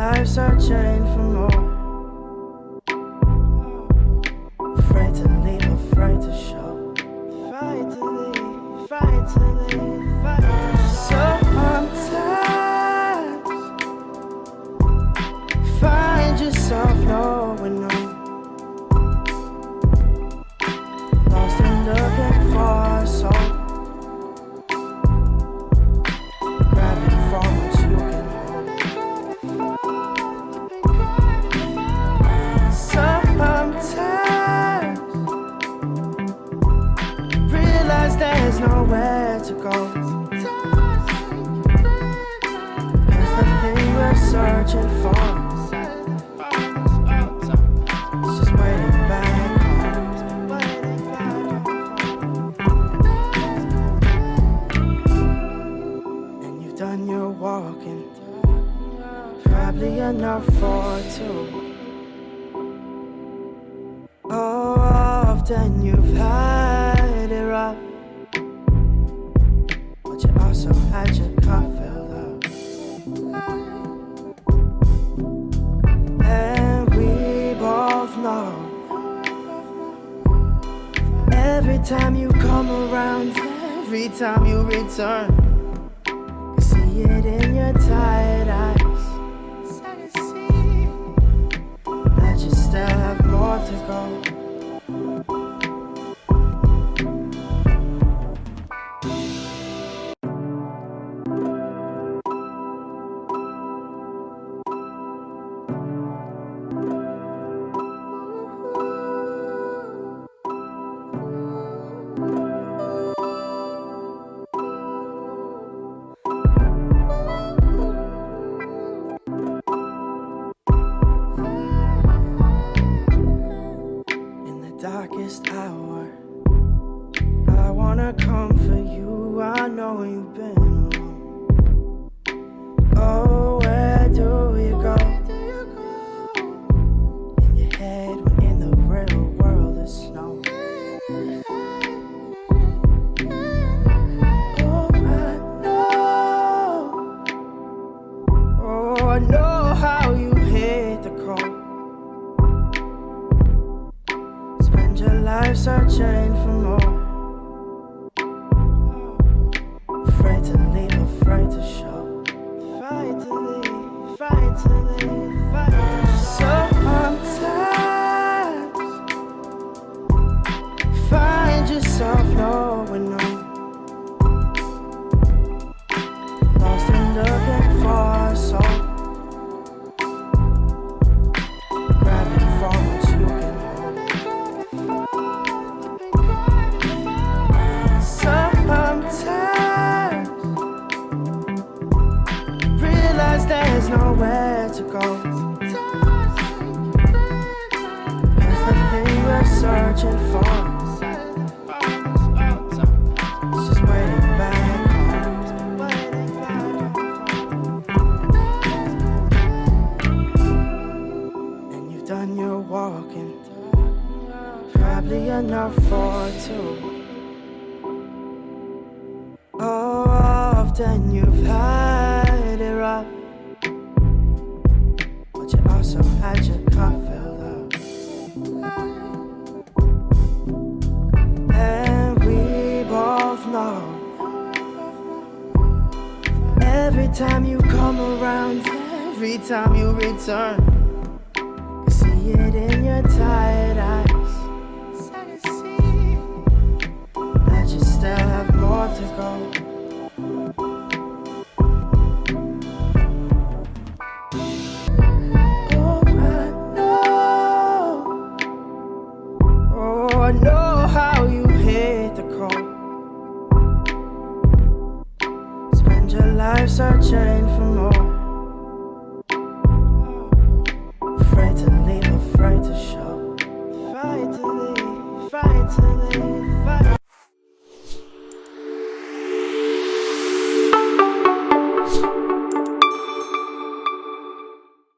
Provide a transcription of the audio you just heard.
life searching for more. Afraid to leave, afraid to show. Fight to leave, fight to leave, fight to show. Sometimes find yourself knowing no. Lost and looking for a soul. Grabbing for what you can hold. Sometimes realize there's nowhere to go. Cause the thing we're searching for is just waiting back home. And you've done your walking, probably enough for two. Oh, often you've had it rough, but you also had your cup filled up. And we both know every time you come around, every time you return, you see it in your tired eyes, that you still have more to go. Darkest hour, I wanna come for you. I know you've been alone. Oh, where do you go? In your head when in the real world is snow. Oh, I know how you hate the cold. Your life searching for more. Afraid to leave, afraid to show. Fight to leave, fight to leave, fight to show. Sometimes find yourself knowing no. Lost and looking for a soul. Grabbing for what you can hold. Sometimes realize there's nowhere to go. Cause the thing we're searching for is just waiting back home. And you've done your walking, probably enough for two. Oh, often you've had it rough, but you also had your cup filled up. And we both know every time you come around, every time you return, you see it in your tired eyes, that you still have more to go. Oh, I know how